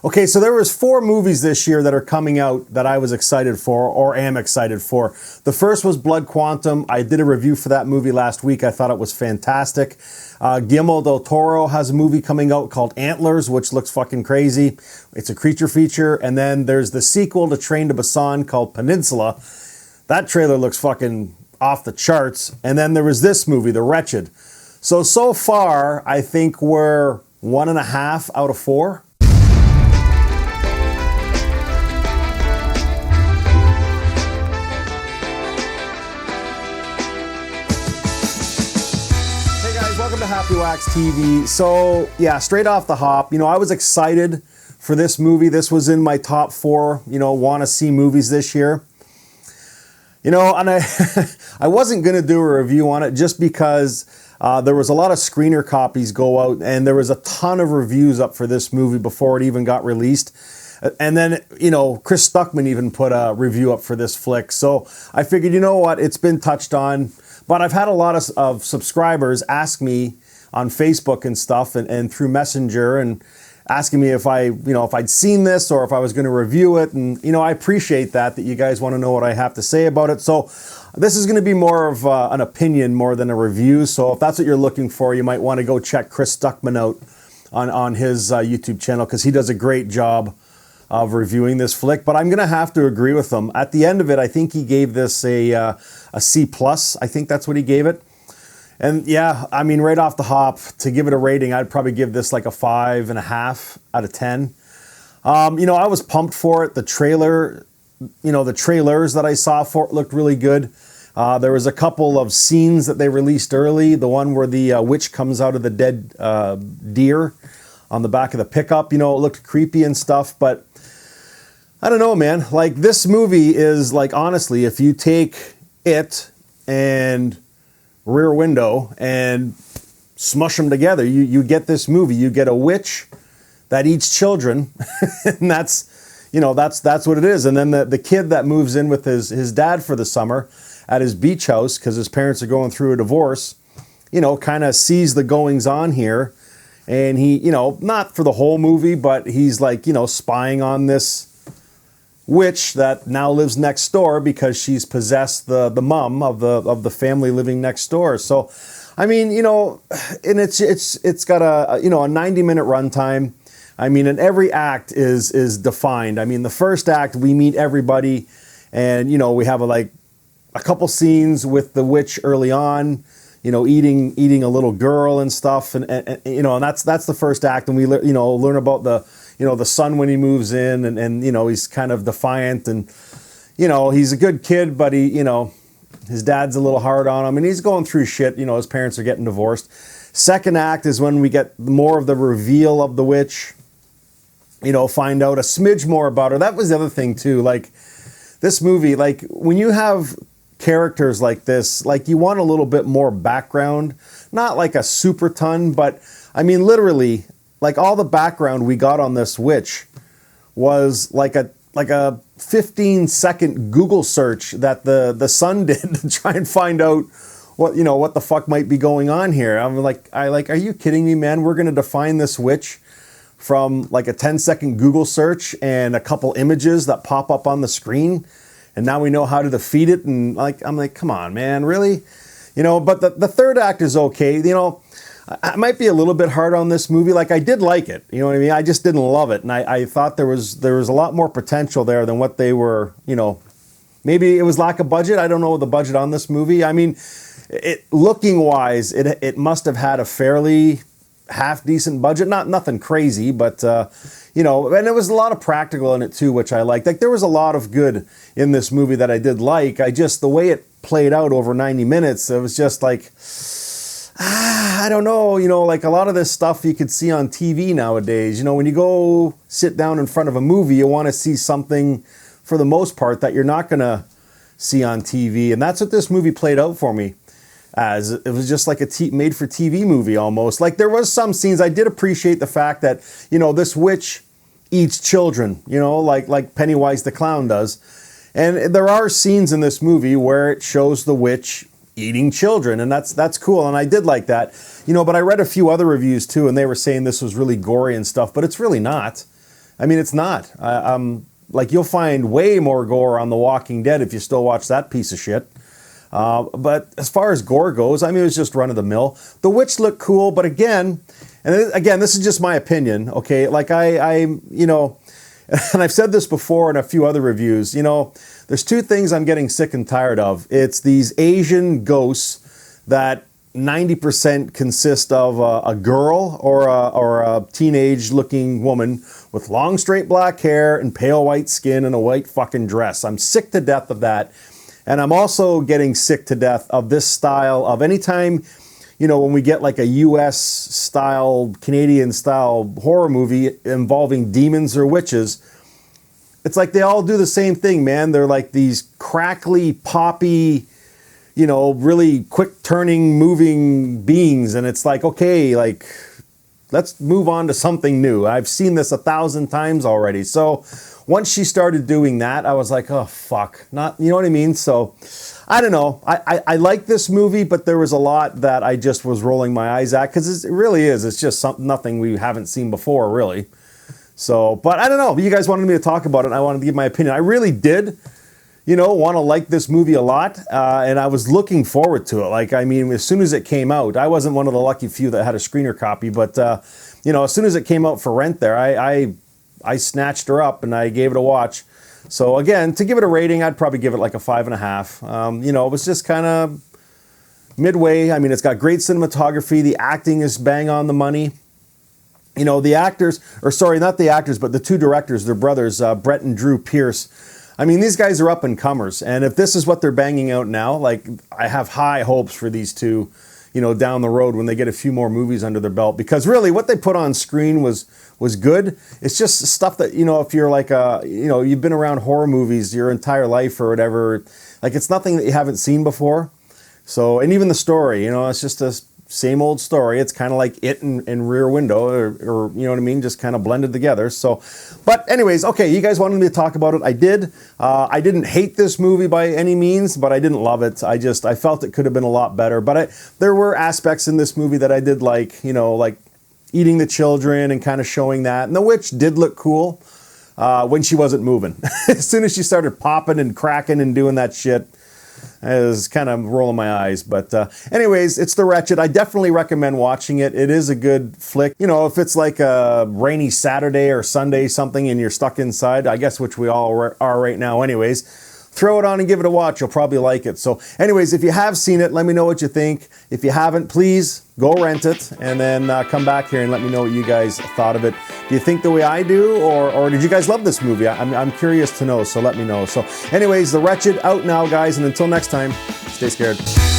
Okay, so there was 4 movies this year that are coming out that I was excited for or am excited for. The first was Blood Quantum. I did a review for that movie last week. I thought it was fantastic. Guillermo del Toro has a movie coming out called Antlers, which looks fucking crazy. It's a creature feature. And then there's the sequel to Train to Busan called Peninsula. That trailer looks fucking off the charts. And then there was this movie, The Wretched. So far, I think we're 1.5 out of 4. Welcome to Happywax TV. So yeah, straight off the hop, I was excited for this movie. This was in my top 4, want to see movies this year. And I wasn't going to do a review on it just because there was a lot of screener copies go out and there was a ton of reviews up for this movie before it even got released. And then, Chris Stuckman even put a review up for this flick. So I figured, it's been touched on. But I've had a lot of subscribers ask me on Facebook and stuff and through Messenger and asking me if I'd seen this or if I was going to review it. And, I appreciate that you guys want to know what I have to say about it. So this is going to be more of an opinion more than a review. So if that's what you're looking for, you might want to go check Chris Stuckman out on his YouTube channel because he does a great job of reviewing this flick, but I'm going to have to agree with him. At the end of it, I think he gave this a C+. I think that's what he gave it. And yeah, right off the hop, to give it a rating, I'd probably give this like a 5.5 out of 10. I was pumped for it. The trailer, the trailers that I saw for it looked really good. There was a couple of scenes that they released early. The one where the witch comes out of the dead deer on the back of the pickup, it looked creepy and stuff, but I don't know, man. Like, this movie is, like, honestly, if you take it and Rear Window and smush them together, you get this movie. You get a witch that eats children, and that's what it is. And then the kid that moves in with his dad for the summer at his beach house because his parents are going through a divorce, kind of sees the goings on here. And he, not for the whole movie, but he's like, spying on this witch that now lives next door because she's possessed the mom of the family living next door. So, and it's got a 90-minute runtime. And every act is defined. The first act, we meet everybody and, we have a couple scenes with the witch early on, eating a little girl and stuff. And that's the first act. And we, learn about the son when he moves in and he's kind of defiant and, he's a good kid, but he, his dad's a little hard on him and he's going through shit. His parents are getting divorced. Second act is when we get more of the reveal of the witch, find out a smidge more about her. That was the other thing too. Like, this movie, like, when you have characters like this, like, you want a little bit more background, not like a super ton, but literally, like, all the background we got on this witch was like a 15-second Google search that the son did to try and find out what the fuck might be going on here. I'm like, are you kidding me, man? We're going to define this witch from like a 10-second Google search and a couple images that pop up on the screen, and now we know how to defeat it. And I'm like, come on, man, really? But the third act is okay. I might be a little bit hard on this movie. Like, I did like it. You know what I mean? I just didn't love it. And I thought there was a lot more potential there than what they were, maybe it was lack of budget. I don't know the budget on this movie. Looking wise, it must have had a fairly half decent budget. Nothing crazy, but, and there was a lot of practical in it too, which I liked. Like, there was a lot of good in this movie that I did like. The way it played out over 90 minutes, it was just like, I don't know, like a lot of this stuff you could see on TV nowadays. When you go sit down in front of a movie, you want to see something for the most part that you're not going to see on TV. And that's what this movie played out for me as. It was just like a made for TV movie almost. Like, there was some scenes, I did appreciate the fact that, this witch eats children, like Pennywise the Clown does. And there are scenes in this movie where it shows the witch eating children, and that's cool, and I did like that. But I read a few other reviews too, and they were saying this was really gory and stuff, but it's really not. I mean, it's not. Like, you'll find way more gore on The Walking Dead if you still watch that piece of shit. But as far as gore goes, I mean, it was just run of the mill. The witch looked cool, but again, this is just my opinion, okay? Like, you know, and I've said this before in a few other reviews, you know, there's two things I'm getting sick and tired of. It's these Asian ghosts that 90% consist of a girl or a teenage-looking woman with long, straight black hair and pale white skin and a white fucking dress. I'm sick to death of that. And I'm also getting sick to death of this style of anytime, you know, when we get like a US-style, Canadian-style horror movie involving demons or witches, it's like they all do the same thing, man. They're like these crackly, poppy, you know, really quick turning, moving beings. And it's like, okay, like, let's move on to something new. I've seen this 1,000 times already. So once she started doing that, I was like, oh, fuck. Not, you know what I mean? So I don't know. I like this movie, but there was a lot that I just was rolling my eyes at because it really is. It's just nothing we haven't seen before, really. So, but I don't know. You guys wanted me to talk about it, and I wanted to give my opinion. I really did, you know, want to like this movie a lot, and I was looking forward to it. Like, I mean, as soon as it came out, I wasn't one of the lucky few that had a screener copy, but, you know, as soon as it came out for rent there, I snatched her up and I gave it a watch. So again, to give it a rating, I'd probably give it like a 5.5. You know, it was just kind of midway. I mean, it's got great cinematography. The acting is bang on the money. You know, the actors, or sorry, not the actors, but the two directors, they're brothers, Brett and Drew Pierce. I mean, these guys are up and comers. And if this is what they're banging out now, like, I have high hopes for these two, you know, down the road when they get a few more movies under their belt. Because really, what they put on screen was good. It's just stuff that, you know, if you're like, you know, you've been around horror movies your entire life or whatever, like, it's nothing that you haven't seen before. So, and even the story, you know, it's just a same old story. It's kind of like It and Rear Window, or you know what I mean, just kind of blended together. So, but anyways, okay, you guys wanted me to talk about it. I did. I didn't hate this movie by any means, but I didn't love it. I felt it could have been a lot better. But there were aspects in this movie that I did like, you know, like eating the children and kind of showing that. And the witch did look cool when she wasn't moving. As soon as she started popping and cracking and doing that shit, I was kind of rolling my eyes. But anyways, it's The Wretched. I definitely recommend watching it. It is a good flick. You know, if it's like a rainy Saturday or Sunday something and you're stuck inside, I guess, which we all are right now anyways, throw it on and give it a watch. You'll probably like it. So anyways, if you have seen it, let me know what you think. If you haven't, please go rent it and then come back here and let me know what you guys thought of it. Do you think the way I do, or did you guys love this movie? I'm curious to know, so let me know. So anyways, The Wretched out now, guys, and until next time, stay scared.